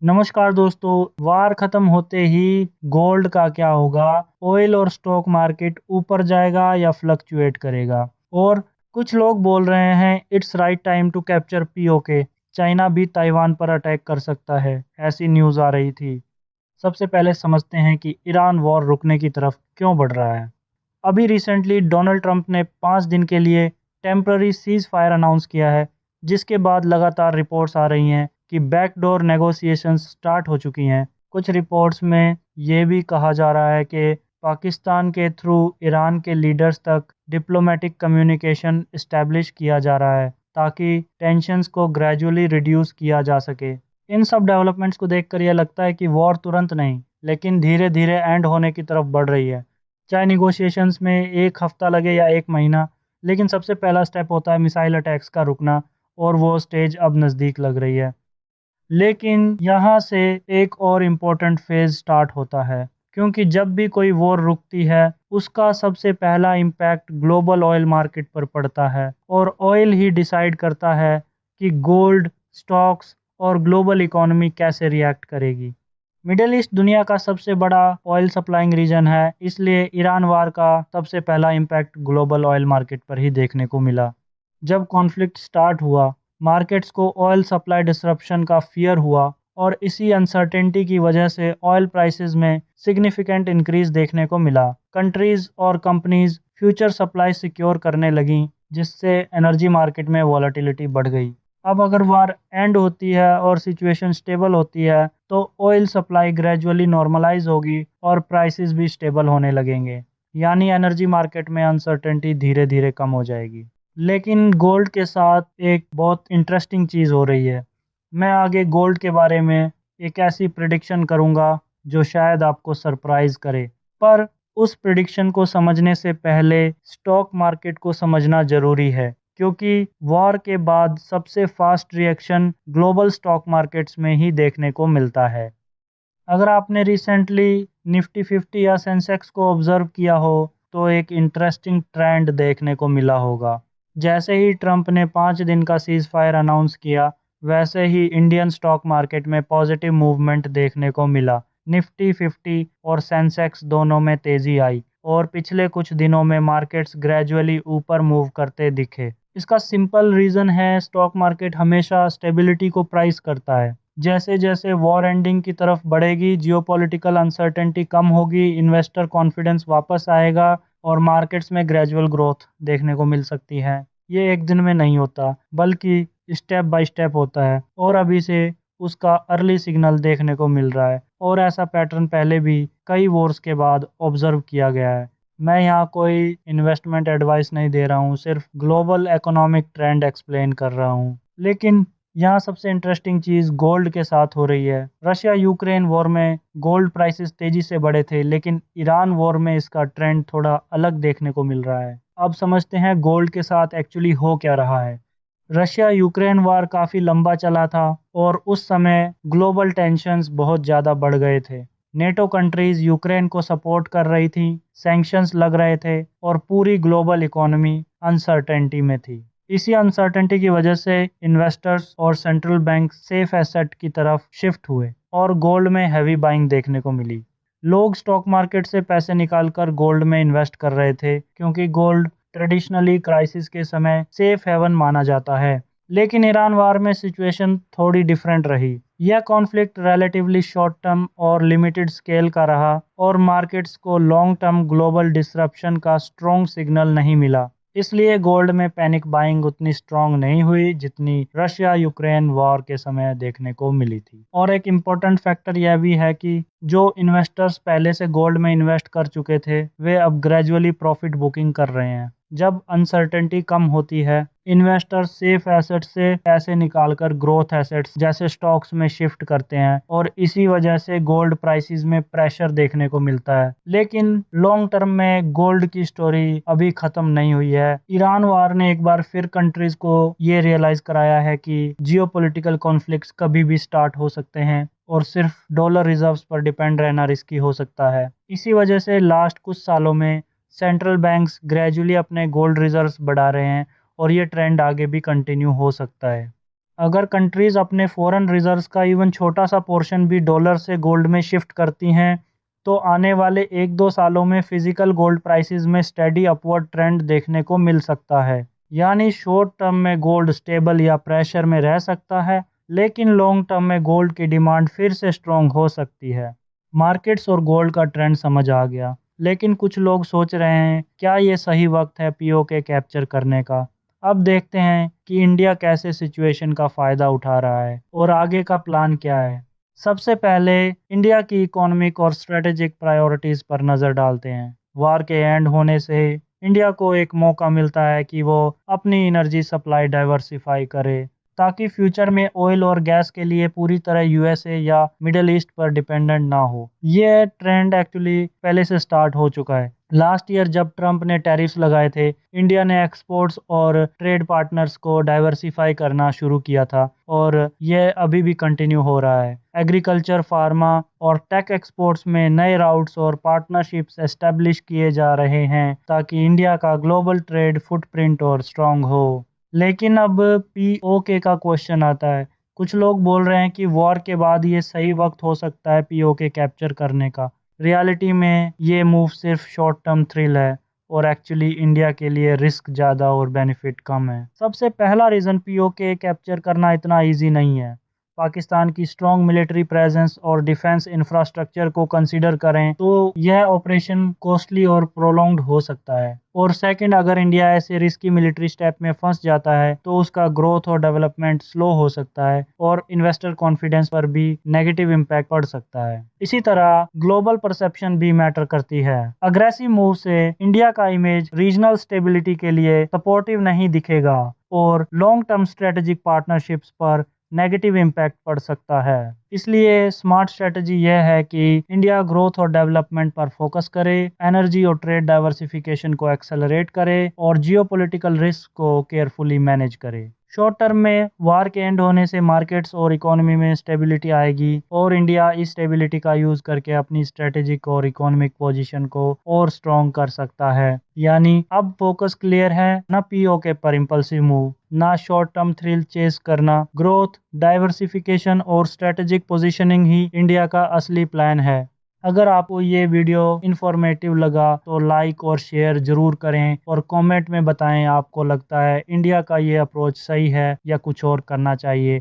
नमस्कार दोस्तों। वार खत्म होते ही गोल्ड का क्या होगा? ऑयल और स्टॉक मार्केट ऊपर जाएगा या फ्लक्चुएट करेगा? और कुछ लोग बोल रहे हैं it's right time to capture PoK. China भी ताइवान पर अटैक कर सकता है, ऐसी न्यूज़ आ रही थी। सबसे पहले समझते हैं कि ईरान वॉर रुकने की तरफ क्यों बढ़ रहा है। अभी रिसेंटली डोनाल्ड ट्रंप ने 5 दिन के लिए टेम्पररी सीज फायर अनाउंस किया है, जिसके बाद लगातार रिपोर्ट्स आ रही हैं कि बैकडोर नेगोशिएशंस स्टार्ट हो चुकी हैं। कुछ रिपोर्ट्स में ये भी कहा जा रहा है कि पाकिस्तान के थ्रू ईरान के लीडर्स तक डिप्लोमेटिक कम्युनिकेशन इस्टेब्लिश किया जा रहा है ताकि टेंशंस को ग्रेजुअली रिड्यूस किया जा सके। इन सब डेवलपमेंट्स को देखकर यह लगता है कि वॉर तुरंत नहीं, लेकिन धीरे धीरे एंड होने की तरफ बढ़ रही है। चाहे निगोशिएशंस में एक हफ्ता लगे या एक महीना, लेकिन सबसे पहला स्टेप होता है मिसाइल अटैक्स का रुकना, और वो स्टेज अब नज़दीक लग रही है। लेकिन यहाँ से एक और इम्पोर्टेंट फेज स्टार्ट होता है, क्योंकि जब भी कोई वॉर रुकती है उसका सबसे पहला इम्पैक्ट ग्लोबल ऑयल मार्केट पर पड़ता है, और ऑयल ही डिसाइड करता है कि गोल्ड, स्टॉक्स और ग्लोबल इकोनॉमी कैसे रिएक्ट करेगी। मिडिल ईस्ट दुनिया का सबसे बड़ा ऑयल सप्लाइंग रीजन है, इसलिए ईरान वार का सबसे पहला इम्पैक्ट ग्लोबल ऑयल मार्केट पर ही देखने को मिला। जब कॉन्फ्लिक्ट स्टार्ट हुआ, मार्केट्स को ऑयल सप्लाई डिसरप्शन का फियर हुआ, और इसी अनसर्टेनिटी की वजह से ऑयल प्राइसेस में सिग्निफिकेंट इंक्रीज देखने को मिला। कंट्रीज और कंपनीज फ्यूचर सप्लाई सिक्योर करने लगीं, जिससे एनर्जी मार्केट में वॉलेटिलिटी बढ़ गई। अब अगर वार एंड होती है और सिचुएशन स्टेबल होती है, तो ऑयल सप्लाई ग्रेजुअली नॉर्मलाइज होगी और प्राइसेस भी स्टेबल होने लगेंगे। यानी एनर्जी मार्केट में अनसर्टेनिटी धीरे धीरे कम हो जाएगी। लेकिन गोल्ड के साथ एक बहुत इंटरेस्टिंग चीज़ हो रही है। मैं आगे गोल्ड के बारे में एक ऐसी प्रिडिक्शन करूंगा जो शायद आपको सरप्राइज करे। पर उस प्रिडिक्शन को समझने से पहले स्टॉक मार्केट को समझना ज़रूरी है, क्योंकि वॉर के बाद सबसे fast reaction global stock markets में ही देखने को मिलता है। अगर आपने रिसेंटली निफ्टी 50 या सेंसेक्स को ऑब्जर्व किया हो, तो एक इंटरेस्टिंग ट्रेंड देखने को मिला होगा। जैसे ही ट्रंप ने 5 दिन का सीज फायर अनाउंस किया, वैसे ही इंडियन स्टॉक मार्केट में पॉजिटिव मूवमेंट देखने को मिला। निफ्टी 50 और सेंसेक्स दोनों में तेजी आई, और पिछले कुछ दिनों में मार्केट्स ग्रेजुअली ऊपर मूव करते दिखे। इसका सिंपल रीज़न है, स्टॉक मार्केट हमेशा स्टेबिलिटी को प्राइस करता है। जैसे जैसे वॉर एंडिंग की तरफ बढ़ेगी, जियोपॉलिटिकल अनसर्टेनिटी कम होगी, इन्वेस्टर कॉन्फिडेंस वापस आएगा, और मार्केट्स में ग्रेजुअल ग्रोथ देखने को मिल सकती है। ये एक दिन में नहीं होता, बल्कि स्टेप बाय स्टेप होता है, और अभी से उसका अर्ली सिग्नल देखने को मिल रहा है। और ऐसा पैटर्न पहले भी कई वॉर्स के बाद ऑब्जर्व किया गया है। मैं यहाँ कोई इन्वेस्टमेंट एडवाइस नहीं दे रहा हूँ, सिर्फ ग्लोबल इकोनॉमिक ट्रेंड एक्सप्लेन कर रहा हूँ। लेकिन यहाँ सबसे इंटरेस्टिंग चीज़ गोल्ड के साथ हो रही है। रशिया यूक्रेन वॉर में गोल्ड प्राइसेस तेजी से बढ़े थे, लेकिन ईरान वॉर में इसका ट्रेंड थोड़ा अलग देखने को मिल रहा है। अब समझते हैं गोल्ड के साथ एक्चुअली हो क्या रहा है। रशिया यूक्रेन वार काफ़ी लंबा चला था, और उस समय ग्लोबल टेंशन्स बहुत ज़्यादा बढ़ गए थे। नेटो कंट्रीज यूक्रेन को सपोर्ट कर रही थी, सैंक्शंस लग रहे थे, और पूरी ग्लोबल इकोनॉमी अनसर्टेनिटी में थी। इसी अनसर्टेनिटी की वजह से इन्वेस्टर्स और सेंट्रल बैंक सेफ एसेट की तरफ शिफ्ट हुए, और गोल्ड में हैवी बाइंग देखने को मिली। लोग स्टॉक मार्केट से पैसे निकालकर गोल्ड में इन्वेस्ट कर रहे थे, क्योंकि गोल्ड ट्रेडिशनली क्राइसिस के समय सेफ हेवन माना जाता है। लेकिन ईरान वार में सिचुएशन थोड़ी डिफरेंट रही। यह कॉन्फ्लिक्ट रिलेटिवली शॉर्ट टर्म और लिमिटेड स्केल का रहा, और मार्केट्स को लॉन्ग टर्म ग्लोबल डिसरप्शन का स्ट्रॉन्ग सिग्नल नहीं मिला। इसलिए गोल्ड में पैनिक बाइंग उतनी स्ट्रॉन्ग नहीं हुई जितनी रशिया यूक्रेन वॉर के समय देखने को मिली थी। और एक इम्पोर्टेंट फैक्टर यह भी है कि जो इन्वेस्टर्स पहले से गोल्ड में इन्वेस्ट कर चुके थे, वे अब ग्रेजुअली प्रॉफिट बुकिंग कर रहे हैं। जब अनसर्टेनिटी कम होती है, इन्वेस्टर सेफ एसेट्स से पैसे निकालकर ग्रोथ एसेट्स जैसे स्टॉक्स में शिफ्ट करते हैं, और इसी वजह से गोल्ड प्राइसेस में प्रेशर देखने को मिलता है। लेकिन लॉन्ग टर्म में गोल्ड की स्टोरी अभी खत्म नहीं हुई है। ईरान वार ने एक बार फिर कंट्रीज को ये रियलाइज कराया है कि जियोपॉलिटिकल कॉन्फ्लिक्ट्स कभी भी स्टार्ट हो सकते हैं, और सिर्फ डॉलर रिजर्व्स पर डिपेंड रहना रिस्की हो सकता है। इसी वजह से लास्ट कुछ सालों में सेंट्रल बैंक्स ग्रेजुअली अपने गोल्ड रिजर्व्स बढ़ा रहे हैं, और ये ट्रेंड आगे भी कंटिन्यू हो सकता है। अगर कंट्रीज अपने फॉरेन रिजर्व्स का इवन छोटा सा पोर्शन भी डॉलर से गोल्ड में शिफ्ट करती हैं, तो आने वाले 1-2 सालों में फिजिकल गोल्ड प्राइसेस में स्टेडी अपवर्ड ट्रेंड देखने को मिल सकता है। यानी शॉर्ट टर्म में गोल्ड स्टेबल या प्रेशर में रह सकता है, लेकिन लॉन्ग टर्म में गोल्ड की डिमांड फिर से स्ट्रॉन्ग हो सकती है। मार्केट्स और गोल्ड का ट्रेंड समझ आ गया, लेकिन कुछ लोग सोच रहे हैं क्या ये सही वक्त है पीओके कैप्चर करने का। अब देखते हैं कि इंडिया कैसे सिचुएशन का फ़ायदा उठा रहा है और आगे का प्लान क्या है। सबसे पहले इंडिया की इकोनॉमिक और स्ट्रेटेजिक प्रायोरिटीज़ पर नज़र डालते हैं। वार के एंड होने से इंडिया को एक मौका मिलता है कि वो अपनी एनर्जी सप्लाई डाइवर्सिफाई करे, ताकि फ्यूचर में ऑयल और गैस के लिए पूरी तरह यूएसए या मिडिल ईस्ट पर डिपेंडेंट ना हो। ये ट्रेंड एक्चुअली पहले से स्टार्ट हो चुका है। लास्ट ईयर जब ट्रंप ने टैरिफ्स लगाए थे, इंडिया ने एक्सपोर्ट्स और ट्रेड पार्टनर्स को डाइवर्सिफाई करना शुरू किया था, और ये अभी भी कंटिन्यू हो रहा है। एग्रीकल्चर, फार्मा और टेक एक्सपोर्ट्स में नए राउट्स और पार्टनरशिप्स एस्टेब्लिश किए जा रहे हैं, ताकि इंडिया का ग्लोबल ट्रेड फुटप्रिंट और स्ट्रॉन्ग हो। लेकिन अब पीओके का क्वेश्चन आता है। कुछ लोग बोल रहे हैं कि वॉर के बाद ये सही वक्त हो सकता है पीओके कैप्चर करने का। रियलिटी में ये मूव सिर्फ शॉर्ट टर्म थ्रिल है, और एक्चुअली इंडिया के लिए रिस्क ज़्यादा और बेनिफिट कम है। सबसे पहला रीज़न, पीओके कैप्चर करना इतना ईजी नहीं है। पाकिस्तान की स्ट्रॉन्ग मिलिट्री प्रेजेंस और डिफेंस इंफ्रास्ट्रक्चर को कंसीडर करें तो यह ऑपरेशन कॉस्टली और प्रोलॉन्ग्ड हो सकता है। और सेकंड, अगर इंडिया ऐसे रिस्की मिलिट्री स्टेप में फंस जाता है तो उसका ग्रोथ और डेवलपमेंट स्लो हो सकता है, और इन्वेस्टर कॉन्फिडेंस पर भी नेगेटिव इम्पैक्ट पड़ सकता है। इसी तरह ग्लोबल परसेप्शन भी मैटर करती है। अग्रेसिव मूव से इंडिया का इमेज रीजनल स्टेबिलिटी के लिए सपोर्टिव नहीं दिखेगा, और लॉन्ग टर्म स्ट्रेटेजिक पार्टनरशिप्स पर नेगेटिव इम्पैक्ट पड़ सकता है। इसलिए स्मार्ट स्ट्रेटजी यह है कि इंडिया ग्रोथ और डेवलपमेंट पर फोकस करे, एनर्जी और ट्रेड डाइवर्सिफिकेशन को एक्सेलरेट करे, और जियोपॉलिटिकल रिस्क को केयरफुली मैनेज करे। शॉर्ट टर्म में वार के एंड होने से मार्केट्स और इकोनॉमी में स्टेबिलिटी आएगी, और इंडिया इस स्टेबिलिटी का यूज करके अपनी स्ट्रेटेजिक और इकोनॉमिक पोजीशन को और स्ट्रॉन्ग कर सकता है। यानी अब फोकस क्लियर है, ना पीओके पर इम्पल्सिव मूव, ना शॉर्ट टर्म थ्रिल चेस करना। ग्रोथ, डाइवर्सिफिकेशन और स्ट्रेटेजिक पोजीशनिंग ही इंडिया का असली प्लान है। अगर आपको ये वीडियो इन्फॉर्मेटिव लगा तो लाइक और शेयर जरूर करें, और कमेंट में बताएं आपको लगता है इंडिया का ये अप्रोच सही है या कुछ और करना चाहिए।